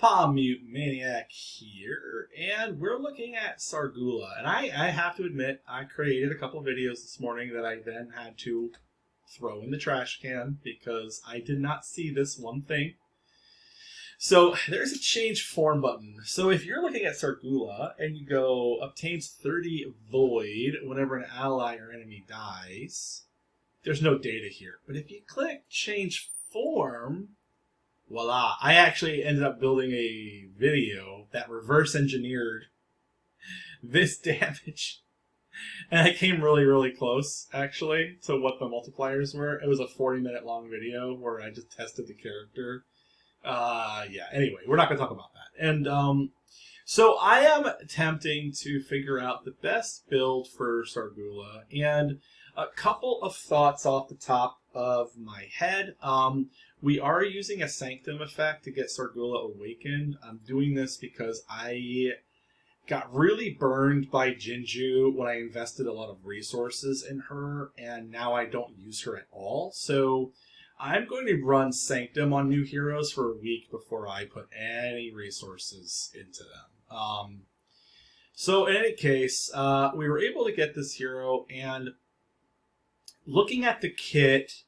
Mute Maniac here, and we're looking at Sargula. And I have to admit, I created a couple of videos this morning that I then had to throw in the trash can because I did not see this one thing. So there's a change form button. So if you're looking at Sargula and you go obtains 30 void whenever an ally or enemy dies, there's no data here. But if you click change form, voila. I actually ended up building a video that reverse engineered this damage. And I came really close, actually, to what the multipliers were. It was a 40-minute long video where I just tested the character. Yeah, anyway, we're not going to talk about that. And so I am attempting to figure out the best build for Sargula. And a couple of thoughts off the top of my head. We are using a Sanctum effect to get Sargula awakened. I'm doing this because I got really burned by Jinju when I invested a lot of resources in her, and now I don't use her at all. So I'm going to run Sanctum on new heroes for a week before I put any resources into them. So in any case, we were able to get this hero, and looking at the kit,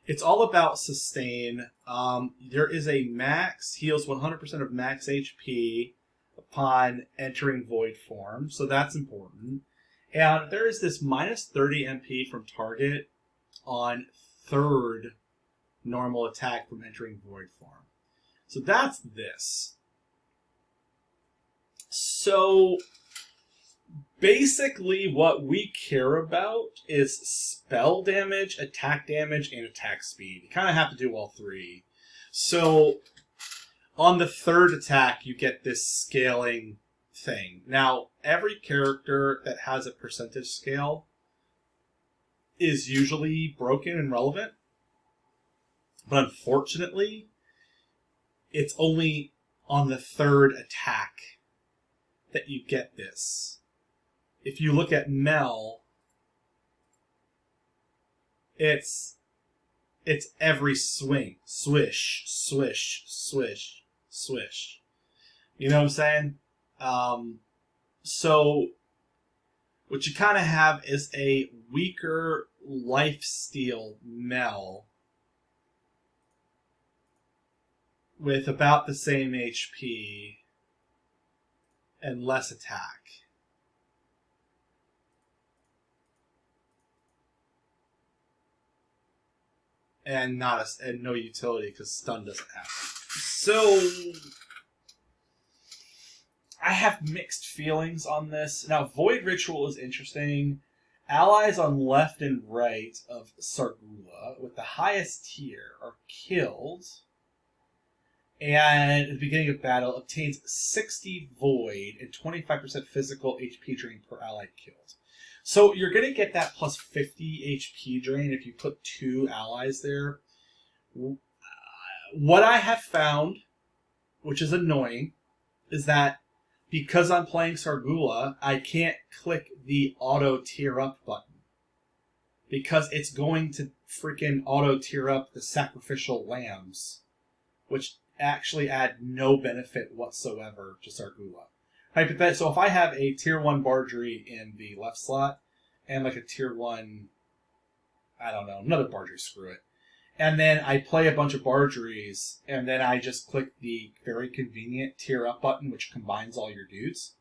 it's all about sustain. There is a max, heals 100% of max HP upon entering void form, so that's important. And there is this minus 30 MP from target on third normal attack from entering void form. So that's this. So basically what we care about is spell damage, and attack speed. You kind of have to do all three. So on the third attack, you get this scaling thing. Now, every character that has a percentage scale is usually broken and relevant. But unfortunately, it's only on the third attack that you get this. If you look at Mel, it's every swing. Swish, swish, swish, swish. You know what I'm saying? So what you kind of have is a weaker lifesteal Mel with about the same HP and less attack. And no utility because stun doesn't happen. So I have mixed feelings on this. Now, Void Ritual is interesting. Allies on left and right of Sargula with the highest tier are killed, and at the beginning of battle obtains 60 Void and 25% physical HP drain per ally killed. So you're going to get that plus 50 HP drain if you put two allies there. What I have found, which is annoying, is that because I'm playing Sargula, I can't click the auto tier up button. Because it's going to freaking auto tier up the sacrificial lambs, which actually add no benefit whatsoever to Sargula. So if I have a tier 1 Bardry in the left slot, and like a tier 1, I don't know, another Bardry, screw it. And then I play a bunch of Bardries, and then I just click the very convenient tier up button, which combines all your dudes.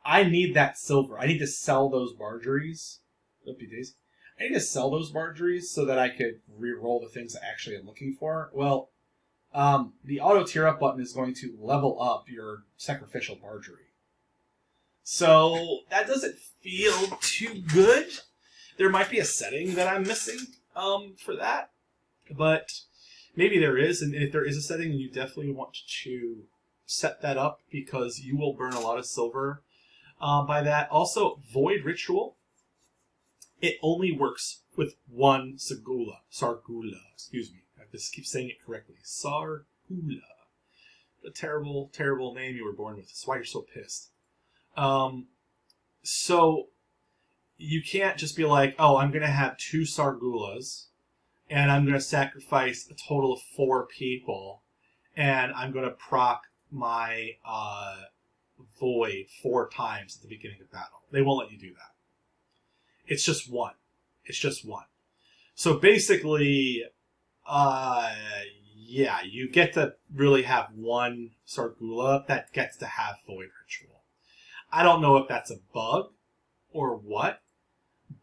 I need that silver. I need to sell those Bardries. Oopie days. I need to sell those Bardries so that I could re-roll the things I actually am looking for. Well, the auto tier up button is going to level up your sacrificial Bardry. So that doesn't feel too good. There might be a setting that I'm missing for that. But maybe there is. And if there is a setting, you definitely want to set that up because you will burn a lot of silver by that. Also, Void Ritual. It only works with one Sargula. Excuse me. I just keep saying it correctly. Sargula. A terrible, terrible name you were born with. That's why you're so pissed. So you can't just be like, oh, I'm going to have two Sargulas, and I'm going to sacrifice a total of 4 people, and I'm going to proc my Void 4 times at the beginning of battle. They won't let you do that. It's just one. It's just one. So basically, yeah, you get to really have one Sargula that gets to have Void Ritual. I don't know if that's a bug or what,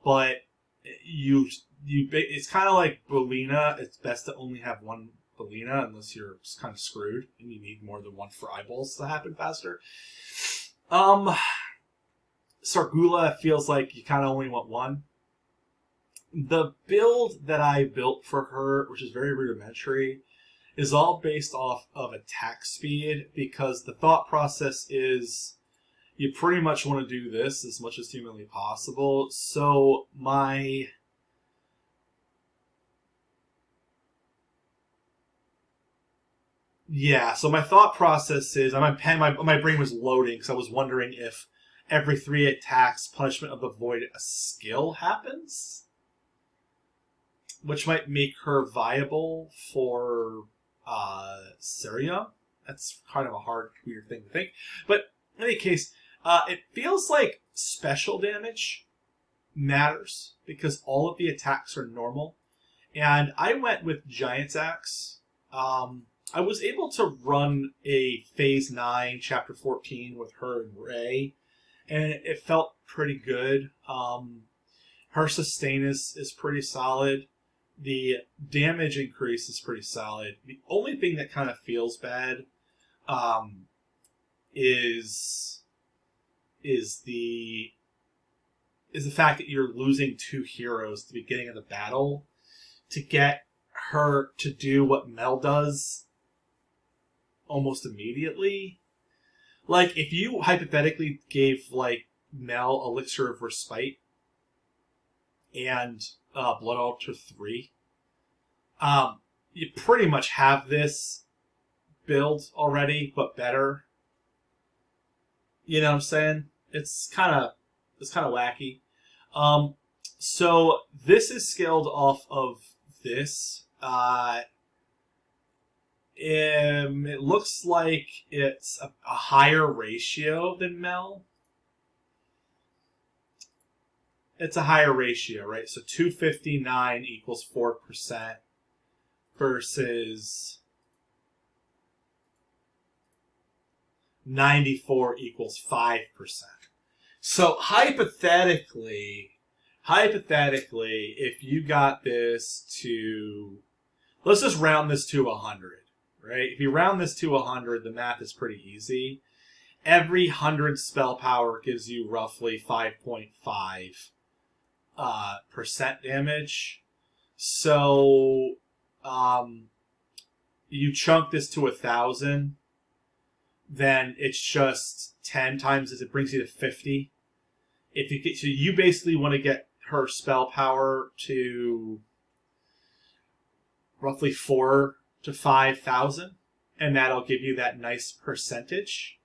but it's kind of like Belina. It's best to only have one Belina unless you're kind of screwed and you need more than one for eyeballs to happen faster. Sargula feels like you kind of only want one. The build that I built for her, which is very rudimentary, is all based off of attack speed, because the thought process is you pretty much want to do this as much as humanly possible. So my thought process is, my brain was loading because I was wondering if every 3 attacks, Punishment of the Void, a skill happens, which might make her viable for Syria. That's kind of a hard, weird thing to think. But in any case, it feels like special damage matters because all of the attacks are normal. And I went with Giant's Axe. I was able to run a Phase 9, Chapter 14 with her and Ray, and it felt pretty good. Her sustain is pretty solid. The damage increase is pretty solid. The only thing that kind of feels bad is the fact that you're losing 2 heroes at the beginning of the battle to get her to do what Mel does almost immediately. Like, if you hypothetically gave, like, Mel Elixir of Respite and Blood Altar 3, you pretty much have this build already, but better. You know what I'm saying? It's kind of wacky. So this is scaled off of this. It looks like it's a higher ratio than Mel. It's a higher ratio, right? So 259 equals 4% versus 94 equals 5%. So hypothetically, if you got this to, let's just round this to 100, right? If you round this to 100, the math is pretty easy. Every 100 spell power gives you roughly 5.5 percent damage. So you chunk this to 1,000, then it's just 10 times as it brings you to 50. So you basically want to get her spell power to roughly 4,000 to 5,000, and that'll give you that nice percentage.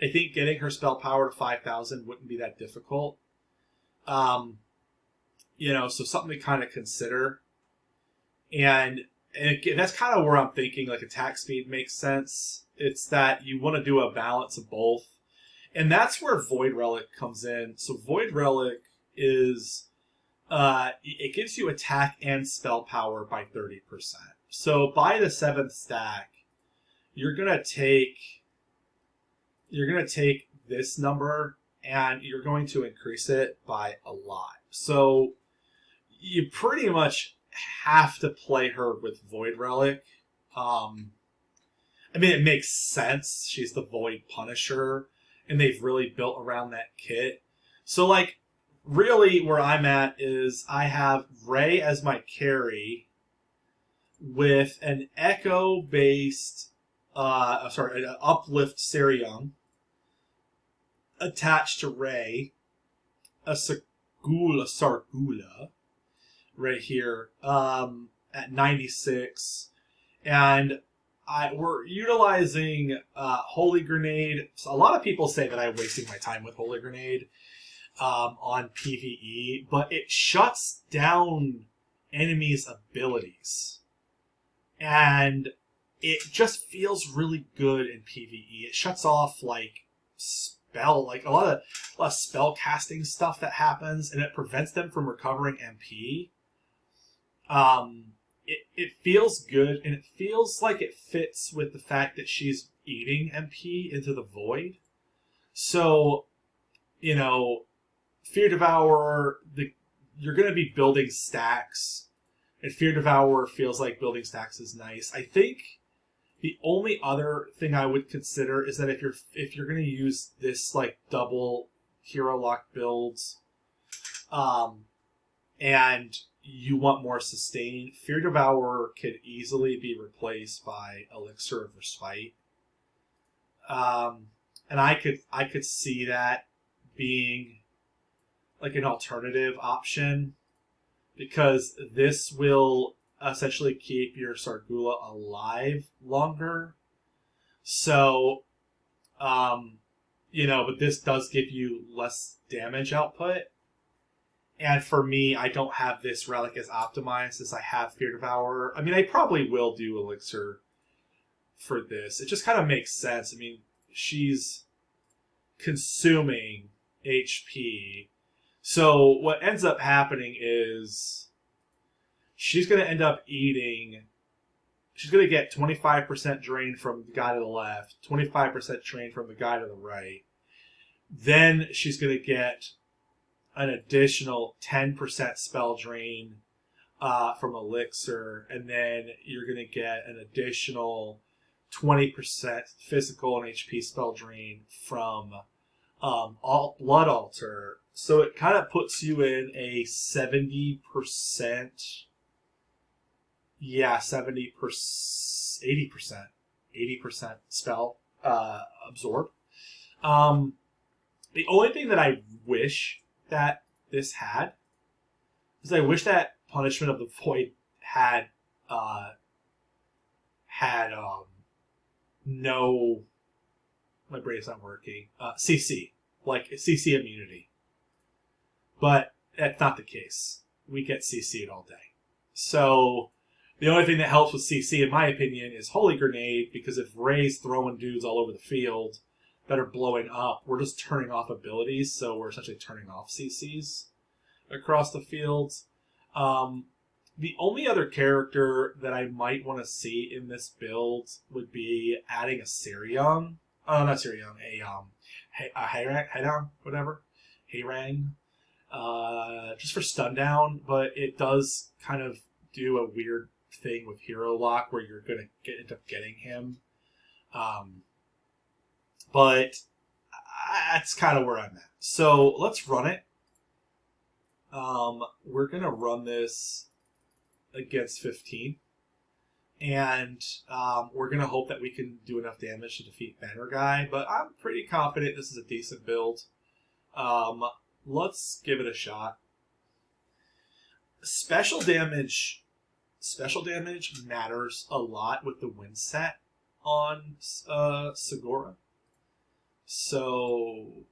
I think getting her spell power to 5,000 wouldn't be that difficult. So something to kind of consider. And again, that's kind of where I'm thinking, like, attack speed makes sense. It's that you want to do a balance of both. And that's where Void Relic comes in. So Void Relic is, it gives you attack and spell power by 30%. So by the 7th stack, you're gonna take this number and you're going to increase it by a lot. So you pretty much have to play her with Void Relic. It makes sense. She's the Void Punisher, and they've really built around that kit. So, like, really where I'm at is I have Ray as my carry with an Echo-based, an Uplift Sirion attached to Ray, a Sargula right here at 96, and we're utilizing Holy Grenade. So a lot of people say that I'm wasting my time with Holy Grenade on PvE, but it shuts down enemies' abilities. And it just feels really good in PvE. It shuts off like a lot of spell casting stuff that happens, and it prevents them from recovering MP. It feels good, and it feels like it fits with the fact that she's eating MP into the void. So, you know, Fear Devourer, you're going to be building stacks, and Fear Devourer feels like building stacks is nice. I think the only other thing I would consider is that if you're going to use this like double hero lock builds, and you want more sustain, Fear Devourer could easily be replaced by Elixir of Respite. And I could see that being like an alternative option, because this will essentially keep your Sargula alive longer. So, but this does give you less damage output. And for me, I don't have this relic as optimized as I have Fear Devourer. I mean, I probably will do Elixir for this. It just kind of makes sense. I mean, she's consuming HP. So what ends up happening is she's going to end up eating... She's going to get 25% drain from the guy to the left, 25% drain from the guy to the right. Then she's going to get an additional 10% spell drain from Elixir, and then you're going to get an additional 20% physical and HP spell drain from Blood Altar. So it kind of puts you in a 70%, 80% spell absorb. The only thing that I wish that this had is I wish that Punishment of the Void had no, my brain's not working, CC, like CC immunity. But that's not the case. We get CC'd all day. So the only thing that helps with CC, in my opinion, is Holy Grenade, because if Ray's throwing dudes all over the field that are blowing up, we're just turning off abilities, so we're essentially turning off CCs across the field. The only other character that I might want to see in this build would be adding a Sirion. Not Sirion, a Hayrang, whatever. Hayrang. Just for stun down, but it does kind of do a weird thing with hero lock where you're going to end up getting him. But that's kind of where I'm at. So let's run it. We're going to run this against 15. And we're going to hope that we can do enough damage to defeat Banner Guy. But I'm pretty confident this is a decent build. Let's give it a shot. Special damage matters a lot with the win set on Sargula. So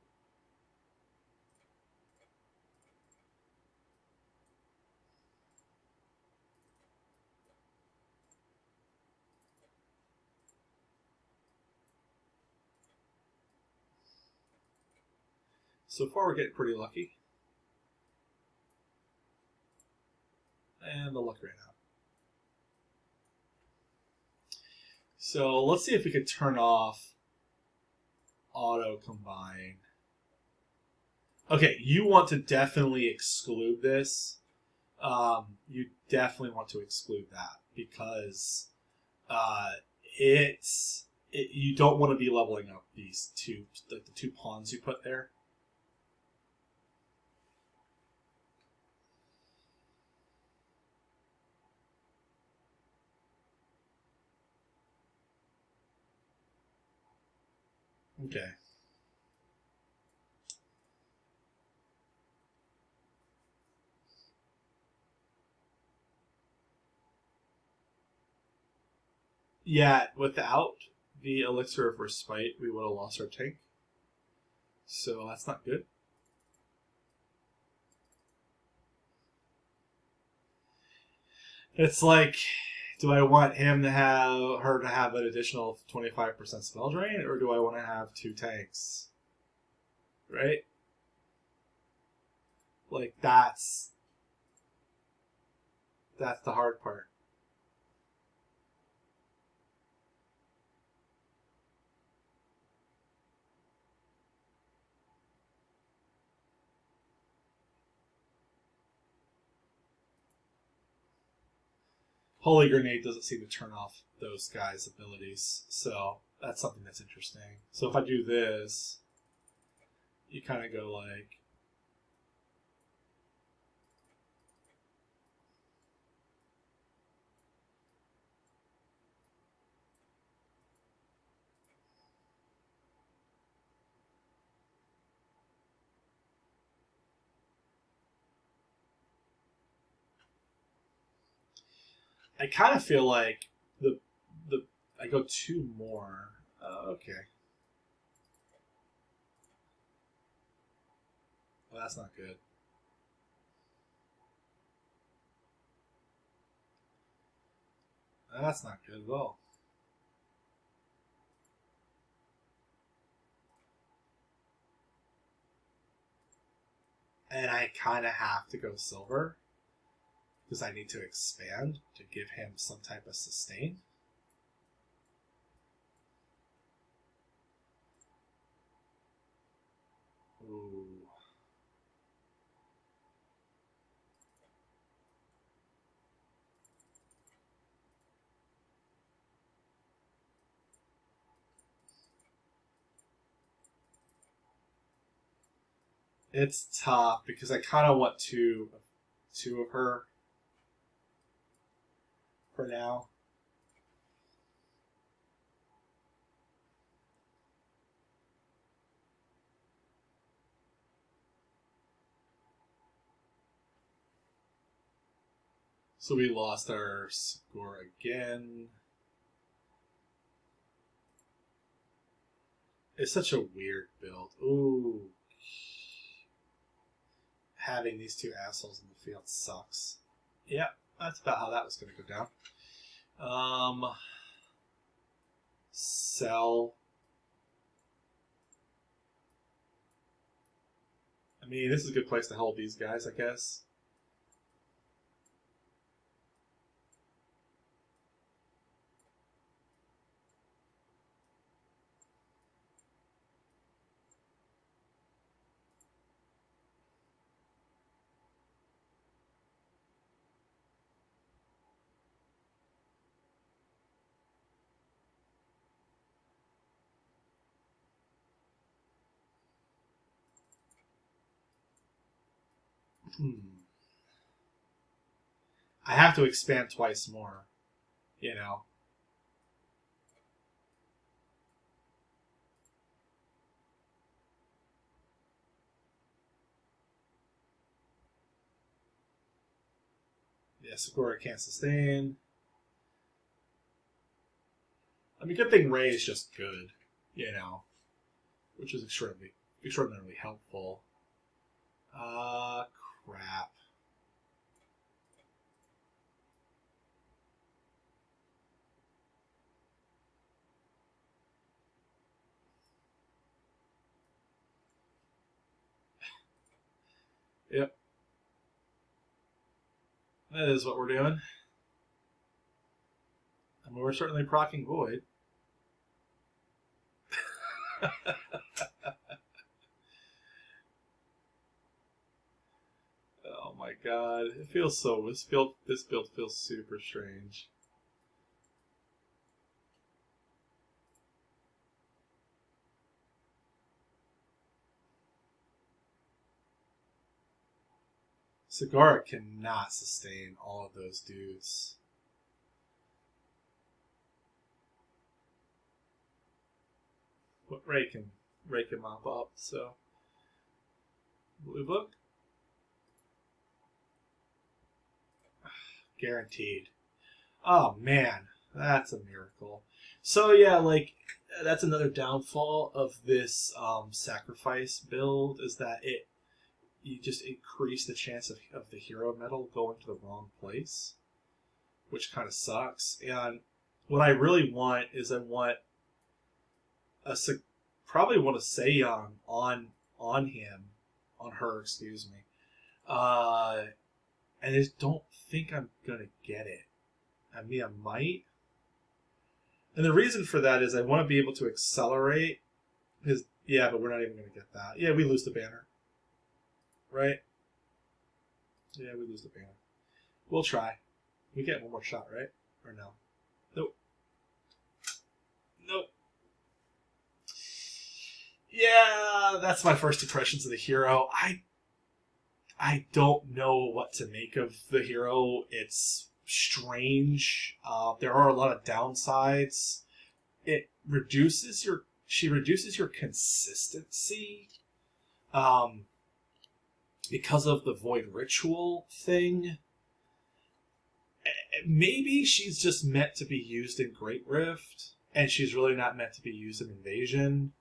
far we're getting pretty lucky. And the luck ran out. So let's see if we could turn off auto combine. Okay, you want to definitely exclude this. You definitely want to exclude that because you don't want to be leveling up these two, like the two pawns you put there. Okay. Yeah, without the Elixir of Respite, we would have lost our tank. So that's not good. It's like Do I want him to have her to have an additional 25% spell drain, or do I want to have 2 tanks? Right? Like that's the hard part. Holy Grenade doesn't seem to turn off those guys' abilities, so that's something that's interesting. So if I do this, you kind of go like, I kind of feel like the I go 2 more. Okay. Well, that's not good. That's not good at all. And I kind of have to go silver because I need to expand to give him some type of sustain. Ooh. It's tough because I kind of want two of her for now. So we lost our score again. It's such a weird build. Ooh. Having these 2 assholes in the field sucks. Yeah, that's about how that was going to go down. Sell. I mean, this is a good place to hold these guys, I guess. I have to expand twice more, you know. Yeah, Sakura can't sustain. I mean, good thing Ray is just good, you know, which is extraordinarily helpful. Crap. Yep. That is what we're doing. I mean, we're certainly proccing Void. Oh my god. It feels so... This build feels super strange. Sagara cannot sustain all of those dudes. But Ray can mop up, so... Blue book? Guaranteed. Oh man, that's a miracle. So yeah, like that's another downfall of this sacrifice build is that you just increase the chance of the hero medal going to the wrong place, which kind of sucks. And what I really want is probably want a Seiyan on her, excuse me. And I just don't think I'm gonna get it. I mean, I might. And the reason for that is I want to be able to accelerate his. Yeah, but we're not even gonna get that. Yeah, we lose the banner. Right? Yeah, we lose the banner. We'll try. We get one more shot, right? Or no? Nope. Nope. Yeah, that's my first impressions of the hero. I don't know what to make of the hero. It's strange. There are a lot of downsides. She reduces your consistency. Because of the Void Ritual thing. Maybe she's just meant to be used in Great Rift, and she's really not meant to be used in Invasion.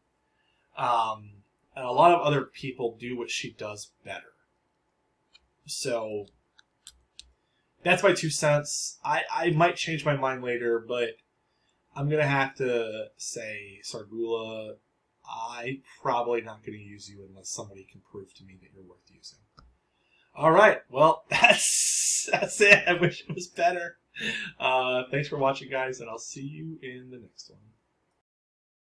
And a lot of other people do what she does better. So, that's my 2 cents. I might change my mind later, but I'm going to have to say, Sargula, I'm probably not going to use you unless somebody can prove to me that you're worth using. All right, well, that's it. I wish it was better. Thanks for watching, guys, and I'll see you in the next one.